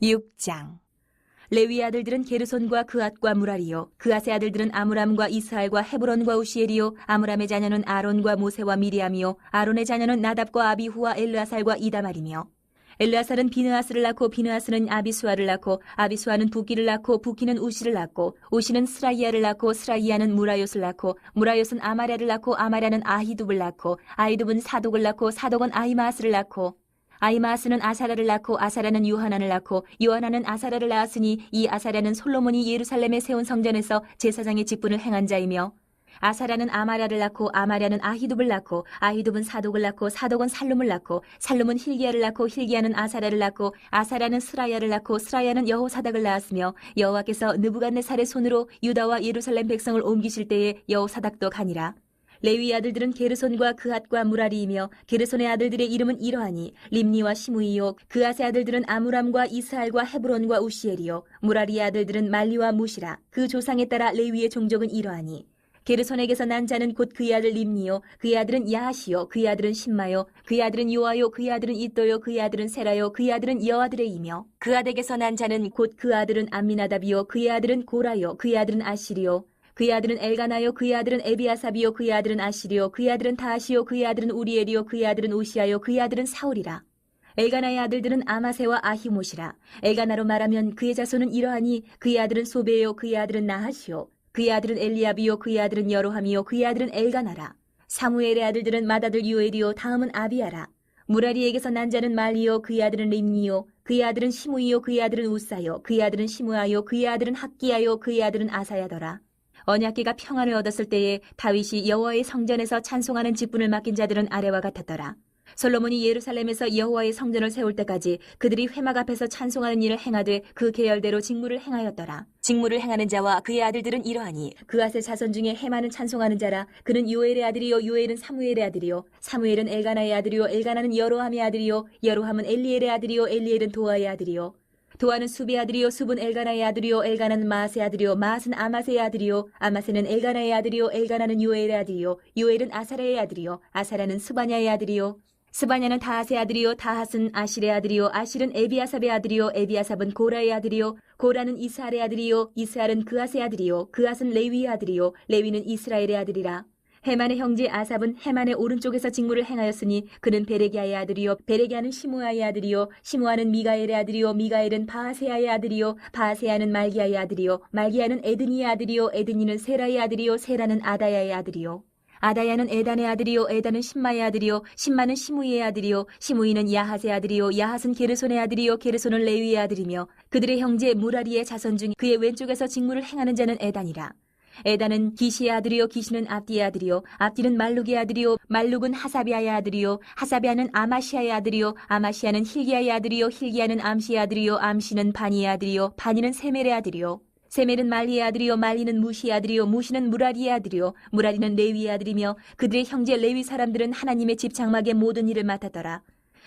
6장. 레위 아들들은 게르손과 그앗과 무라리요, 그앗의 아들들은 아므람과 이스할과 헤브론과 우시엘이요, 아므람의 자녀는 아론과 모세와 미리암이요, 아론의 자녀는 나답과 아비후와 엘르아살과 이다말이며, 엘르아살은 비느하스를 낳고 비느하스는 아비수아를 낳고 아비수아는 붓기를 낳고 붓기는 우시를 낳고 우시는 스라이야를 낳고 스라이야는 무라요스를 낳고 무라요스는 아마랴를 낳고 아마랴는 아히둡을 낳고 아히둡은 사독을 낳고 사독은 아히마아스를 낳고 아히마아스는 아사랴를 낳고 아사랴는 요하난을 낳고 요하난은 아사랴를 낳았으니 이 아사랴는 솔로몬이 예루살렘에 세운 성전에서 제사장의 직분을 행한 자이며 아사랴는 아마랴를 낳고 아마랴는 아히둡을 낳고 아히둡은 사독을 낳고 사독은 살룸을 낳고 살룸은 힐기야를 낳고 힐기야는 아사랴를 낳고 아사랴는 스라야를 낳고 스라야는 여호사닥을 낳았으며 여호와께서 느부갓네살의 손으로 유다와 예루살렘 백성을 옮기실 때에 여호사닥도 가니라. 레위 아들들은 게르손과 그앗과 무라리이며 게르손의 아들들의 이름은 이러하니 림니와 시므이요, 그앗의 아들들은 아므람과 이스할과 헤브론과 우시엘이요, 무라리의 아들들은 말리와 무시라. 그 조상에 따라 레위의 종족은 이러하니 게르손에게서 난 자는 곧 그의 아들 림니요, 그의 아들은 야하시요, 그의 아들은 신마요, 그의 아들은 요아요, 그의 아들은 이또요, 그의 아들은 세라요, 그의 아들은 여아들의이며 그앗에게서 난 자는 곧 그 아들은 암미나답이요, 그의 아들은 고라요, 그의 아들은 아시리요, 그의 아들은 엘가나요, 그의 아들은 에비아삽이요, 그의 아들은 아시리요, 그의 아들은 다하시요, 그의 아들은 우리엘이요, 그의 아들은 오시아요, 그의 아들은 사울이라. 엘가나의 아들들은 아마세와 아히못이라. 엘가나로 말하면 그의 자손은 이러하니 그의 아들은 소베요, 그의 아들은 나하시요, 그의 아들은 엘리압이요, 그의 아들은 여로함이요, 그의 아들은 엘가나라. 사무엘의 아들들은 맏아들 요엘이요, 다음은 아비야라. 무라리에게서 난 자는 말리요, 그의 아들은 림니요, 그의 아들은 시므이요, 그의 아들은 우사요, 그의 아들은 시므아요, 그의 아들은 학기야요, 그의 아들은 아사야더라. 언약궤가 평안을 얻었을 때에 다윗이 여호와의 성전에서 찬송하는 직분을 맡긴 자들은 아래와 같았더라. 솔로몬이 예루살렘에서 여호와의 성전을 세울 때까지 그들이 회막 앞에서 찬송하는 일을 행하되 그 계열대로 직무를 행하였더라. 직무를 행하는 자와 그의 아들들은 이러하니 그앗의 자손 중에 헤마는 찬송하는 자라. 그는 요엘의 아들이요, 요엘은 사무엘의 아들이요, 사무엘은 엘가나의 아들이요, 엘가나는 여로함의 아들이요, 여로함은 엘리엘의 아들이요, 엘리엘은 도아의 아들이요, 도아는 수비의 아들이요, 숲은 엘가나의 아들이요, 엘가나는 마아스의 아들이요, 마아스는 아마세의 아들이요, 아마세는 엘가나의 아들이요, 엘가나는 요엘의 아들이요, 요엘은 아사랴의 아들이요, 아사랴는 스바냐의 아들이요, 스바냐는 다핫의 아들이요, 다핫은 아실의 아들이요, 아실은 에비아삽의 아들이요, 에비아삽은 고라의 아들이요, 고라는 이스할의 아들이요, 이스할은 그앗의 아들이요, 그앗은 레위의 아들이요, 레위는 이스라엘의 아들이라. 헤만의 형제 아삽은 헤만의 오른쪽에서 직무를 행하였으니 그는 베레기야의 아들이요, 베레기야는 시므아의 아들이요, 시므아는 미가엘의 아들이요, 미가엘은 바하세야의 아들이요, 바하세야는 말기야의 아들이요, 말기야는 에드니의 아들이요, 에드니는 세라의 아들이요, 세라는 아다야의 아들이요, 아다야는 에단의 아들이요, 에단은 신마의 아들이요, 신마는 시므이의 아들이요, 시므이는 야핫의 아들이요, 야핫은 게르손의 아들이요, 게르손은 레위의 아들이며 그들의 형제 무라리의 자손 중 그의 왼쪽에서 직무를 행하는 자는 에단이라. 에단은 기시의 아들이요, 기시는 압디의 아들이요, 압디는 말룩의 아들이요, 말룩은 하사비아의 아들이요, 하사비아는 아마시아의 아들이요, 아마시아는 힐기야의 아들이요, 힐기야는 암시의 아들이요, 암시는 바니의 아들이요, 바니는 세멜의 아들이요, 세멜은 말리의 아들이요, 말리는 무시의 아들이요, 무시는 무라리의 아들이요, 무라리는 레위의 아들이며 그들의 형제 레위 사람들은 하나님의 집 장막의 모든 일을 맡았더라.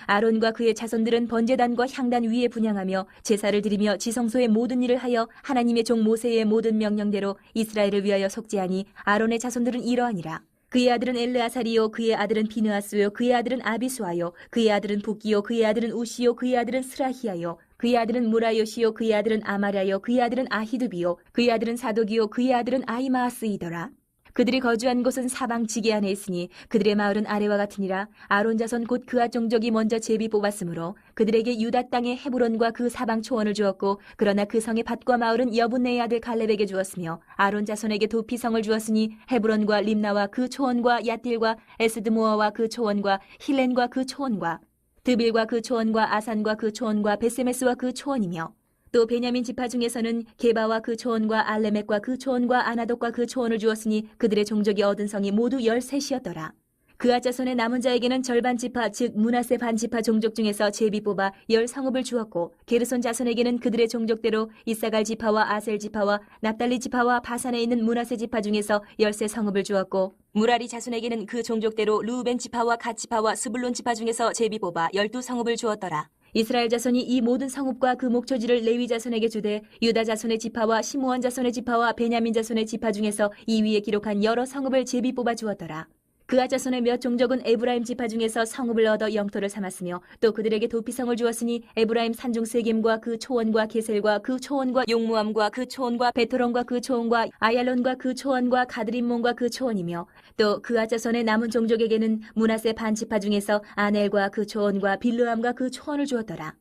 아론과 그의 자손들은 번제단과 향단 위에 분향하며 제사를 드리며 지성소의 모든 일을 하여 하나님의 종 모세의 모든 명령대로 이스라엘을 위하여 속죄하니 아론의 자손들은 이러하니라. 그의 아들은 엘르아살이요, 그의 아들은 비느하스요, 그의 아들은 아비수아요, 그의 아들은 붓기요, 그의 아들은 우시요, 그의 아들은 스라히야요, 그의 아들은 무라요시요, 그의 아들은 아마랴요, 그의 아들은 아히두비요, 그의 아들은 사독이요, 그의 아들은 아히마아스이더라. 그들이 거주한 곳은 사방 지게 안에 있으니 그들의 마을은 아래와 같으니라. 아론 자손 곧 그앗 종족이 먼저 제비 뽑았으므로 그들에게 유다 땅의 헤브론과 그 사방 초원을 주었고, 그러나 그 성의 밭과 마을은 여분네의 아들 갈렙에게 주었으며 아론 자손에게 도피성을 주었으니 헤브론과 림나와 그 초원과 얏딜과 에스드모아와 그 초원과 힐렌과 그 초원과 드빌과 그 초원과 아산과 그 초원과 베세메스와 그 초원이며, 또 베냐민 지파 중에서는 게바와 그 초원과 알레멕과 그 초원과 아나돗과 그 초원을 주었으니 그들의 종족이 얻은 성이 모두 13이었더라. 그앗 자손의 남은 자에게는 절반 지파 즉 므낫세 반 지파 종족 중에서 제비 뽑아 10성읍을 주었고, 게르손 자손에게는 그들의 종족대로 이사갈 지파와 아셀 지파와 납달리 지파와 바산에 있는 므낫세 지파 중에서 13성읍을 주었고, 무라리 자손에게는 그 종족대로 루벤 지파와 갓 지파와 스불론 지파 중에서 제비 뽑아 12성읍을 주었더라. 이스라엘 자손이 이 모든 성읍과 그 목초지를 레위 자손에게 주되 유다 자손의 지파와 시므온 자손의 지파와 베냐민 자손의 지파 중에서 이 위에 기록한 여러 성읍을 제비 뽑아 주었더라. 그아 자손의 몇 종족은 에브라임 지파 중에서 성읍을 얻어 영토를 삼았으며 또 그들에게 도피성을 주었으니 에브라임 산중 세겜과 그 초원과 게셀과 그 초원과 용무암과 그 초원과 베토론과 그 초원과 아얄론과 그 초원과 가드림몬과 그 초원이며 또 그아 자손의 남은 종족에게는 므낫세 반 지파 중에서 아넬과 그 초원과 빌르암과 그 초원을 주었더라.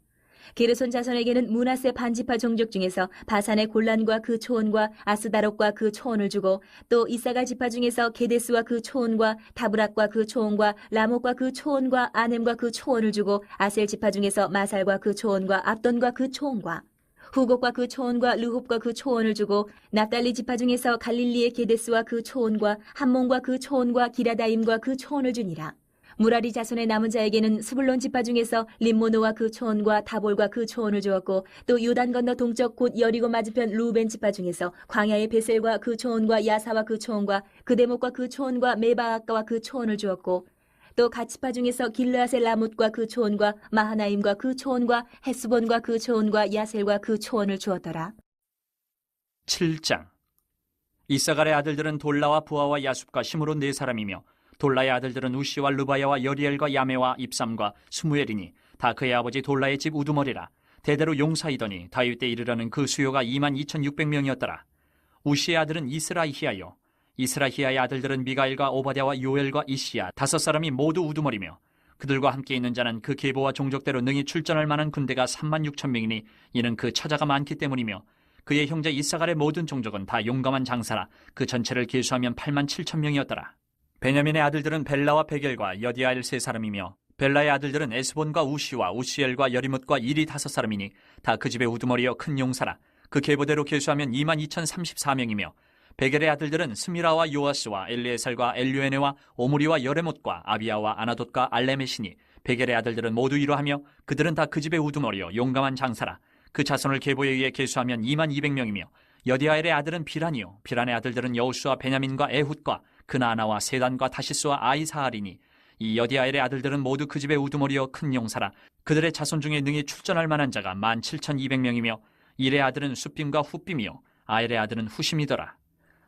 게르손 자손에게는 므낫세 반지파 종족 중에서 바산의 골란과 그 초원과 아스다롯과 그 초원을 주고 또 이사갈 지파 중에서 게데스와 그 초원과 다브락과 그 초원과 라목과 그 초원과 아넴과 그 초원을 주고 아셀 지파 중에서 마살과 그 초원과 압돈과 그 초원과 후곡과 그 초원과 르홉과 그 초원을 주고 납달리 지파 중에서 갈릴리의 게데스와 그 초원과 함몬과 그 초원과 기라다임과 그 초원을 주니라. 무라리 자손의 남은 자에게는 스불론 지파 중에서 림모노와 그 초원과 다볼과 그 초원을 주었고 또 요단 건너 동쪽 곧 여리고 맞은편 루벤 지파 중에서 광야의 베셀과 그 초원과 야사와 그 초원과 그데목과 그 초원과 메바아까와 그 초원을 주었고 또 갓지파 중에서 길르앗의 라못과 그 초원과 마하나임과 그 초원과 헤스본과 그 초원과 야셀과 그 초원을 주었더라. 7장. 이사갈의 아들들은 돌라와 부하와 야숲과 시므론 네 사람이며 돌라의 아들들은 우시와 르바야와 여리엘과 야메와 입삼과 스무엘이니 다 그의 아버지 돌라의 집 우두머리라. 대대로 용사이더니 다윗 때 이르러는 그 수요가 22,600명이었더라. 우시의 아들은 이스라히야요. 이스라히야의 아들들은 미가엘과 오바댜와 요엘과 이시야 다섯 사람이 모두 우두머리며 그들과 함께 있는 자는 그 계보와 종족대로 능히 출전할 만한 군대가 36,000명이니 이는 그 처자가 많기 때문이며 그의 형제 이사갈의 모든 종족은 다 용감한 장사라. 그 전체를 계수하면 87,000명이었더라. 베냐민의 아들들은 벨라와 베겔과 여디아엘 세 사람이며 벨라의 아들들은 에스본과 우시와 우시엘과 여리뭇과 일이 다섯 사람이니 다 그 집의 우두머리여 큰 용사라. 그 계보대로 계수하면 22,034명이며 베겔의 아들들은 스미라와 요아스와 엘리에셀과 엘류에네와 오므리와 여레못과 아비야와 아나돗과 알레메시니 베겔의 아들들은 모두 이러하며 그들은 다 그 집의 우두머리여 용감한 장사라. 그 자손을 계보에 의해 계수하면 22,200명이며 여디아엘의 아들은 비란이요 비란의 아들들은 여우수와 베냐민과 에훗과 그나아나와 세단과 다시스와 아이사알이니 이 여디아엘의 아들들은 모두 그 집의 우두머리여 큰 용사라. 그들의 자손 중에 능히 출전할 만한 자가 17,200명이며 일의 아들은 숫빔과 훗빔이요 아엘의 아들은 후심이더라.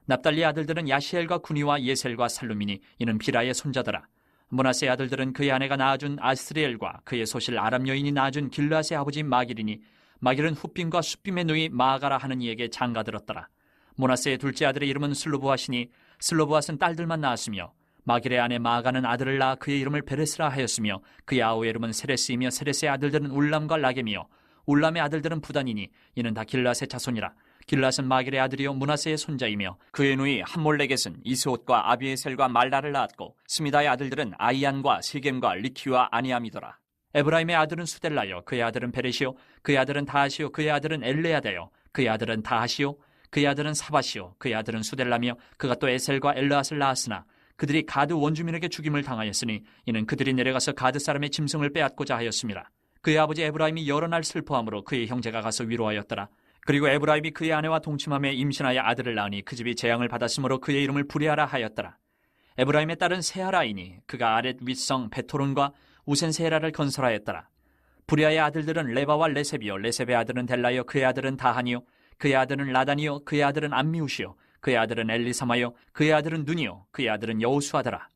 납달리의 아들들은 야시엘과 구니와 예셀과 살루미니 이는 비라의 손자더라. 므낫세의 아들들은 그의 아내가 낳아준 아스리엘과 그의 소실 아람 여인이 낳아준 길르앗의 아버지 마길이니 마길은 훗빔과 숫빔의 누이 마아가라 하는 이에게 장가들었더라. 므낫세의 둘째 아들의 이름은 슬로브앗이니 슬로브앗은 딸들만 낳았으며 마길의 아내 마아가는 아들을 낳아 그의 이름을 베레스라 하였으며 그의 아우의 이름은 세레스이며 세레스의 아들들은 울람과 라겜이요 울람의 아들들은 부단이니 이는 다 길르앗의 자손이라. 길르앗은 마길의 아들이요 므낫세의 손자이며 그의 누이 함몰레겟은 이스옷과 아비에셀과 말라를 낳았고 스미다의 아들들은 아이안과 세겜과 리키와 아니암이더라. 에브라임의 아들은 수델라요 그의 아들은 베레시요 그의 아들은 다하시요 그의 아들은 엘레아다요 그의 아들은 다하시요 그의 아들은 사바시요 그의 아들은 수델라며 그가 또 에셀과 엘르앗을 낳았으나 그들이 가드 원주민에게 죽임을 당하였으니 이는 그들이 내려가서 가드 사람의 짐승을 빼앗고자 하였습니다. 그의 아버지 에브라임이 여러 날 슬퍼함으로 그의 형제가 가서 위로하였더라. 그리고 에브라임이 그의 아내와 동침함에 임신하여 아들을 낳으니 그 집이 재앙을 받았으므로 그의 이름을 부리아라 하였더라. 에브라임의 딸은 세하라이니 그가 아렛 윗성 베토론과 우센 세라를 건설하였더라. 부리아의 아들들은 레바와 레셉이요 레셉의 아들은 델라요 그의 아들은 다하니요 그의 아들은 라단이요 그의 아들은 암미우시요 그의 아들은 엘리사마요 그의 아들은 눈이요 그의 아들은 여우수하더라.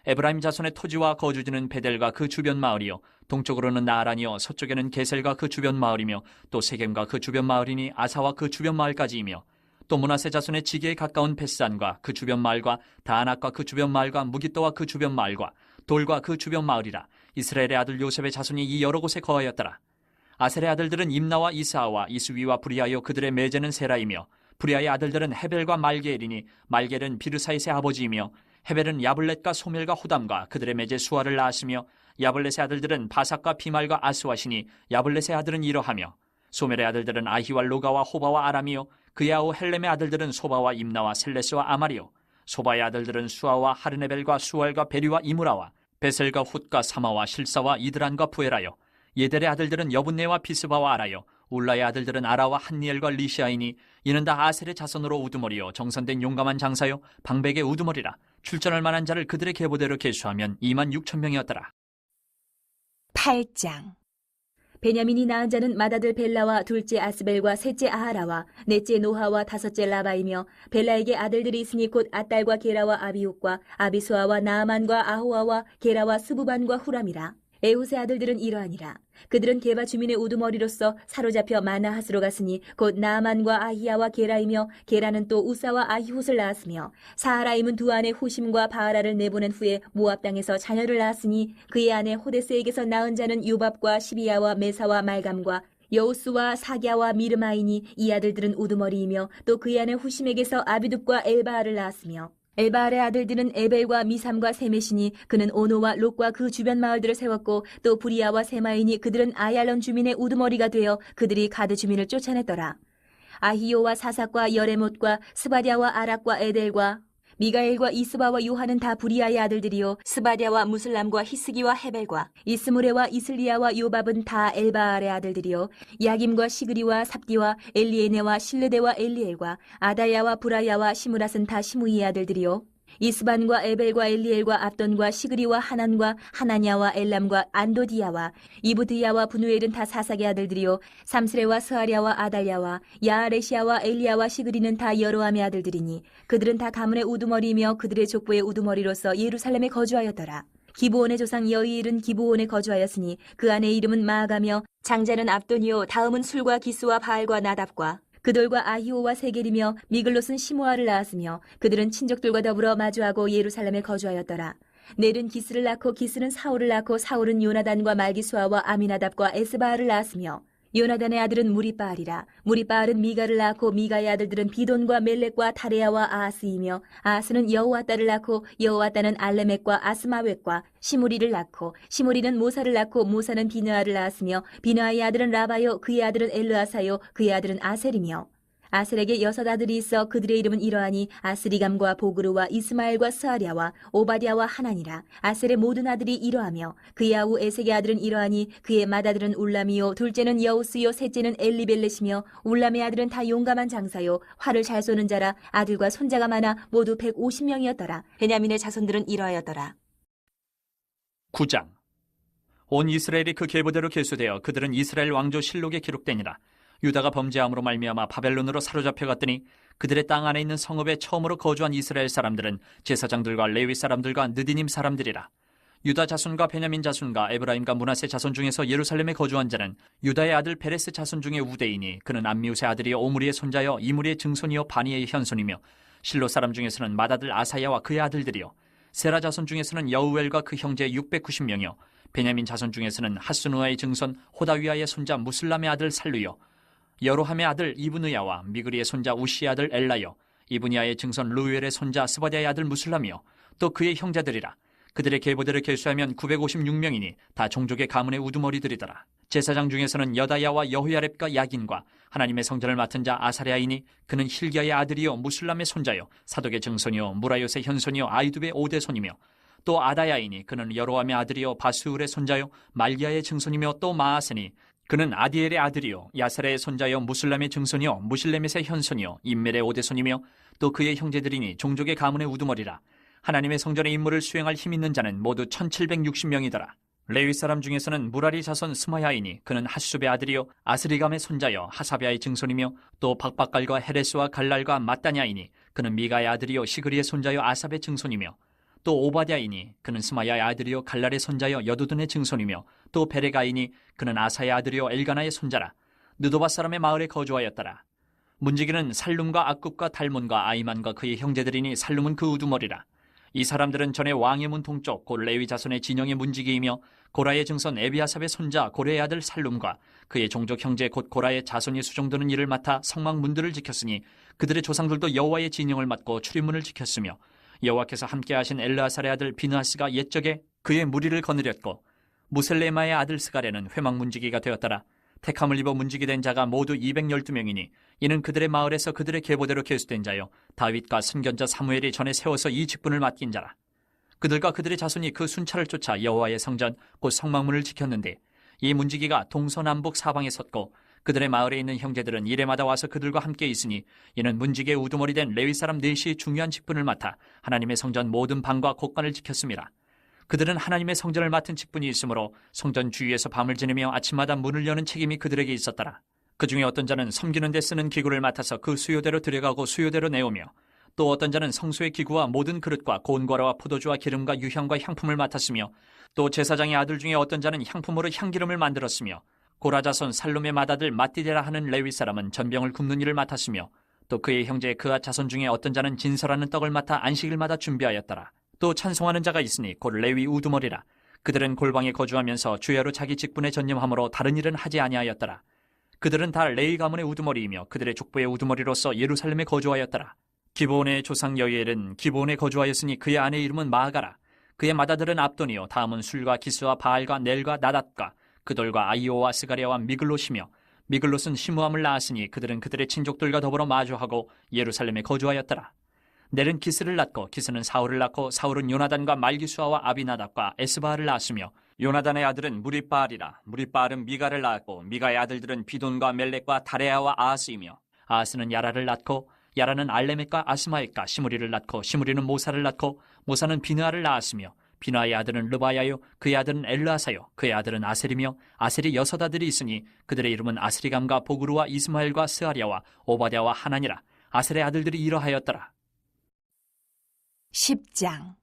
에브라임 자손의 토지와 거주지는 베델과 그 주변 마을이요 동쪽으로는 나아란이요 서쪽에는 게셀과 그 주변 마을이며 또 세겜과 그 주변 마을이니 아사와 그 주변 마을까지이며 또 므낫세 자손의 지게에 가까운 베스안과 그 주변 마을과 다안악과 그 주변 마을과 무깃도와 그 주변 마을과 돌과 그 주변 마을이라. 이스라엘의 아들 요셉의 자손이 이 여러 곳에 거하였더라. 아셀의 아들들은 임나와 이스하와 이스위와 브리아요 그들의 매제는 세라이며 브리아의 아들들은 헤벨과 말게엘이니 말게엘은 비르사이스의 아버지이며 헤벨은 야블렛과 소멜과 호담과 그들의 매제 수아를 낳았으며 야블렛의 아들들은 바삭과 비말과 아스와시니 야블렛의 아들은 이러하며 소멜의 아들들은 아히와 로가와 호바와 아람이요 그의 아우 헬렘의 아들들은 소바와 임나와 셀레스와 아마리요 소바의 아들들은 수아와 하르네벨과 수알과 베리와 이무라와 베셀과 훗과 사마와 실사와 이드란과 부에라요 예델의 아들들은 여분네와 비스바와 아라요 울라의 아들들은 아라와 한니엘과 리시아이니 이는 다 아셀의 자손으로 우두머리요 정선된 용감한 장사요 방백의 우두머리라. 출전할 만한 자를 그들의 계보대로 계수하면 26,000명이었더라. 8장. 베냐민이 낳은 자는 맏아들 벨라와 둘째 아스벨과 셋째 아하라와 넷째 노하와 다섯째 라바이며 벨라에게 아들들이 있으니 곧 아딸과 게라와 아비웃과 아비수아와 나아만과 아호아와 게라와 스부반과 후람이라. 에훗의 아들들은 이러하니라. 그들은 게바 주민의 우두머리로서 사로잡혀 마나하스로 갔으니 곧 나아만과 아히야와 게라이며 게라는 또 우사와 아히훗을 낳았으며 사하라임은 두 아내 후심과 바하라를 내보낸 후에 모압 땅에서 자녀를 낳았으니 그의 아내 호데스에게서 낳은 자는 유밥과 시비야와 메사와 말감과 여우스와 사갸와 미르마이니 이 아들들은 우두머리이며 또 그의 아내 후심에게서 아비둡과 엘바알을 낳았으며 엘바알의 아들들은 에벨과 미삼과 세메시니 그는 오노와 롯과 그 주변 마을들을 세웠고 또 부리아와 세마이니 그들은 아얄론 주민의 우두머리가 되어 그들이 가드 주민을 쫓아냈더라. 아히요와 사삭과 여레못과 스바디아와 아락과 에델과 미가엘과 이스바와 요한은 다 부리아의 아들들이요 스바디아와 무슬람과 히스기와 헤벨과 이스무레와 이슬리아와 요밥은 다 엘바알의 아들들이요 야김과 시그리와 삽디와 엘리에네와 실르데와 엘리엘과 아다야와 브라야와 시므랏은 다 시므이의 아들들이요 이스반과 에벨과 엘리엘과 압돈과 시그리와 하난과 하나냐와 엘람과 안도디야와 이브드야와 분우엘은 다 사삭의 아들들이요 삼스레와 스아랴와 아달랴와 야아레시아와 엘리야와 시그리는 다 여로함의 아들들이니 그들은 다 가문의 우두머리이며 그들의 족보의 우두머리로서 예루살렘에 거주하였더라. 기브온의 조상 여이일은 기브온에 거주하였으니 그 아내의 이름은 마아가며 장자는 압돈이요 다음은 술과 기스와 바알과 나답과 그돌과 아히오와 세겔이며 미글롯은 시므아를 낳았으며 그들은 친족들과 더불어 마주하고 예루살렘에 거주하였더라. 넬은 기스를 낳고 기스는 사울을 낳고 사울은 요나단과 말기수아와 아미나답과 에스바알을 낳았으며 요나단의 아들은 무리바알이라. 무리바알은 미가를 낳고 미가의 아들들은 비돈과 멜렉과 다레야와 아하스이며 아하스는 여호와따를 낳고 여호와따는 알레멕과 아스마웻과 시무리를 낳고 시무리는 모사를 낳고 모사는 비느아를 낳았으며 비느아의 아들은 라바요 그의 아들은 엘르아사요 그의 아들은 아셀이며 아셀에게 6 아들이 있어 그들의 이름은 이러하니 아스리감과 보그르와 이스마엘과 스아랴와 오바댜와 하나니라. 아셀의 모든 아들이 이러하며 그의 아우 에색의 아들은 이러하니 그의 맏아들은 울람이요 둘째는 여우스요 셋째는 엘리벨렛이며 울람의 아들은 다 용감한 장사요 활을 잘 쏘는 자라. 아들과 손자가 많아 모두 150명이었더라. 베냐민의 자손들은 이러하였더라. 9장. 온 이스라엘이 그 계보대로 계수되어 그들은 이스라엘 왕조 실록에 기록되니라. 유다가 범죄함으로 말미암아 바벨론으로 사로잡혀 갔더니 그들의 땅 안에 있는 성읍에 처음으로 거주한 이스라엘 사람들은 제사장들과 레위 사람들과 느디님 사람들이라. 유다 자손과 베냐민 자손과 에브라임과 므낫세 자손 중에서 예루살렘에 거주한 자는 유다의 아들 베레스 자손 중에 우대이니 그는 암미우스의 아들이요 오므리의 손자여 이므리의 증손이요 바니의 현손이며 실로 사람 중에서는 맏아들 아사야와 그의 아들들이요 세라 자손 중에서는 여우엘과 그 형제 690명이요 베냐민 자손 중에서는 하스누아의 증손 호다위아의 손자 무슬람의 아들 살루요 여로함의 아들 이브느야와 미그리의 손자 우시의 아들 엘라요 이브니아의 증손 루엘의 손자 스바디아의 아들 무슬람이요 또 그의 형제들이라. 그들의 계보대를 계수하면 956명이니 다 종족의 가문의 우두머리들이더라. 제사장 중에서는 여다야와 여호야렙과 야긴과 하나님의 성전을 맡은 자 아사랴이니 그는 힐기야의 아들이요 무슬람의 손자요 사독의 증손이요 무라요스의 현손이요 아이두베의 5대 손이며 또 아다야이니 그는 여로함의 아들이요 바수울의 손자요 말기야의 증손이며 또 마아세니 그는 아디엘의 아들이요 야사레의 손자요 무슬람의 증손이요 무실레멧의 현손이요 임멜의 5대 손이며 또 그의 형제들이니 종족의 가문의 우두머리라. 하나님의 성전의 임무를 수행할 힘 있는 자는 모두 1760명이더라. 레위 사람 중에서는 무라리 자손 스마야이니 그는 하수베의 아들이요 아스리감의 손자요 하사베아의 증손이며 또 박박갈과 헤레스와 갈랄과 마따냐이니 그는 미가의 아들이요 시그리의 손자요 아삽의 증손이며 또 오바댜이니 그는 스마야의 아들이요 갈랄의 손자여 여두둔의 증손이며 또 베레가이니 그는 아사의 아들이요 엘가나의 손자라. 느도바 사람의 마을에 거주하였더라. 문지기는 살룸과 악굽과 달몬과 아이만과 그의 형제들이니 살룸은 그 우두머리라. 이 사람들은 전에 왕의 문 동쪽 곧 레위 자손의 진영의 문지기이며 고라의 증손 에비아삽의 손자 고레의 아들 살룸과 그의 종족 형제 곧 고라의 자손이 수종드는 일을 맡아 성막 문들을 지켰으니 그들의 조상들도 여호와의 진영을 맡고 출입문을 지켰으며 여호와께서 함께하신 엘르아살의 아들 비느하스가 옛적에 그의 무리를 거느렸고 무셀레마의 아들 스가랴는 회막 문지기가 되었더라. 택함을 입어 문지기된 자가 모두 212명이니 이는 그들의 마을에서 그들의 계보대로 계수된 자요 다윗과 선견자 사무엘이 전에 세워서 이 직분을 맡긴 자라. 그들과 그들의 자손이 그 순찰을 쫓아 여호와의 성전 곧 성막문을 지켰는데 이 문지기가 동서남북 사방에 섰고 그들의 마을에 있는 형제들은 이레마다 와서 그들과 함께 있으니 이는 문지기의 우두머리 된 레위 사람 넷이 중요한 직분을 맡아 하나님의 성전 모든 방과 곳간을 지켰습니다. 그들은 하나님의 성전을 맡은 직분이 있으므로 성전 주위에서 밤을 지내며 아침마다 문을 여는 책임이 그들에게 있었더라. 그 중에 어떤 자는 섬기는 데 쓰는 기구를 맡아서 그 수요대로 들여가고 수요대로 내오며, 또 어떤 자는 성소의 기구와 모든 그릇과 곤과라와 포도주와 기름과 유향과 향품을 맡았으며, 또 제사장의 아들 중에 어떤 자는 향품으로 향기름을 만들었으며, 고라자손 살룸의 맏아들 마띠데라 하는 레위 사람은 전병을 굽는 일을 맡았으며, 또 그의 형제 그앗 자손 중에 어떤 자는 진설하는 떡을 맡아 안식일마다 준비하였더라. 또 찬송하는 자가 있으니 곧 레위 우두머리라. 그들은 골방에 거주하면서 주야로 자기 직분에 전념함으로 다른 일은 하지 아니하였더라. 그들은 다 레위 가문의 우두머리이며 그들의 족보의 우두머리로서 예루살렘에 거주하였더라. 기브온의 조상 여이엘은 기브온에 거주하였으니 그의 아내의 이름은 마아가라. 그의 맏아들은 압돈이요 다음은 술과 기스와 바알과 넬과 나닷과 그돌과 아이오와 스가랴와 미글롯이며, 미글롯은 시므함을 낳았으니 그들은 그들의 친족들과 더불어 마주하고 예루살렘에 거주하였더라. 넬은 기스를 낳고 기스는 사울을 낳고 사울은 요나단과 말기수아와 아비나답과 에스바알을 낳았으며, 요나단의 아들은 무리바알이라. 무리바알은 미가를 낳았고 미가의 아들들은 비돈과 멜렉과 다레아와 아하스이며, 아하스는 야라를 낳고 야라는 알레멕과 아스마엑과 시므리를 낳고 시므리는 모사를 낳고 모사는 비느아를 낳았으며, 비느아의 아들은 르바야요 그의 아들은 엘르아사요 그의 아들은 아셀이며, 아셀이 6 아들이 있으니 그들의 이름은 아스리감과 보그루와 이스마엘과 스아랴와 오바댜와 하나니라. 아셀의 아들들이 이러하였더라. 10장.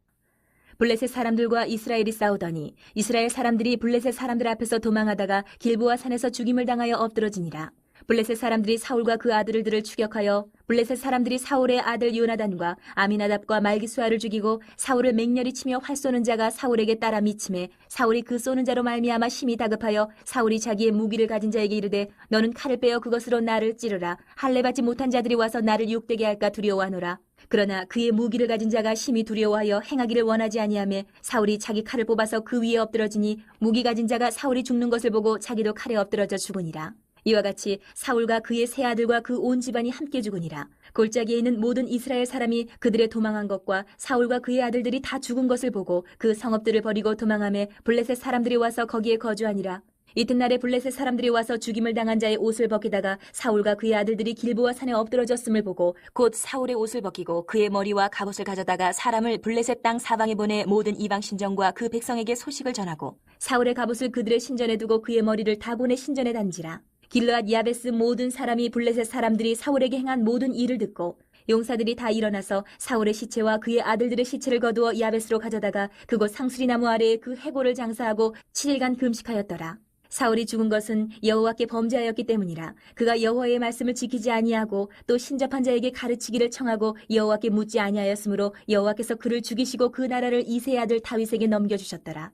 블레셋 사람들과 이스라엘이 싸우더니 이스라엘 사람들이 블레셋 사람들 앞에서 도망하다가 길보아 산에서 죽임을 당하여 엎드러지니라. 블레셋 사람들이 사울과 그 아들들을 추격하여 블레셋 사람들이 사울의 아들 요나단과 아미나답과 말기수아를 죽이고 사울을 맹렬히 치며 활 쏘는 자가 사울에게 따라 미침해 사울이 그 쏘는 자로 말미암아 심히 다급하여 사울이 자기의 무기를 가진 자에게 이르되 너는 칼을 빼어 그것으로 나를 찌르라. 할례 받지 못한 자들이 와서 나를 욕되게 할까 두려워하노라. 그러나 그의 무기를 가진 자가 심히 두려워하여 행하기를 원하지 아니하며 사울이 자기 칼을 뽑아서 그 위에 엎드러지니 무기 가진 자가 사울이 죽는 것을 보고 자기도 칼에 엎드러져 죽으니라. 이와 같이 사울과 그의 세 아들과 그 온 집안이 함께 죽으니라. 골짜기에 있는 모든 이스라엘 사람이 그들의 도망한 것과 사울과 그의 아들들이 다 죽은 것을 보고 그 성읍들을 버리고 도망하며 블레셋 사람들이 와서 거기에 거주하니라. 이튿날에 블레셋 사람들이 와서 죽임을 당한 자의 옷을 벗기다가 사울과 그의 아들들이 길보아 산에 엎드러졌음을 보고 곧 사울의 옷을 벗기고 그의 머리와 갑옷을 가져다가 사람을 블레셋 땅 사방에 보내 모든 이방 신전과 그 백성에게 소식을 전하고 사울의 갑옷을 그들의 신전에 두고 그의 머리를 다 보내 신전에 단지라. 길르앗 야베스 모든 사람이 블레셋 사람들이 사울에게 행한 모든 일을 듣고 용사들이 다 일어나서 사울의 시체와 그의 아들들의 시체를 거두어 야베스로 가져다가 그곳 상수리나무 아래에 그 해골을 장사하고 7일간 금식하였더라. 사울이 죽은 것은 여호와께 범죄하였기 때문이라. 그가 여호와의 말씀을 지키지 아니하고 또 신접한 자에게 가르치기를 청하고 여호와께 묻지 아니하였으므로 여호와께서 그를 죽이시고 그 나라를 이새의 아들 다윗에게 넘겨주셨더라.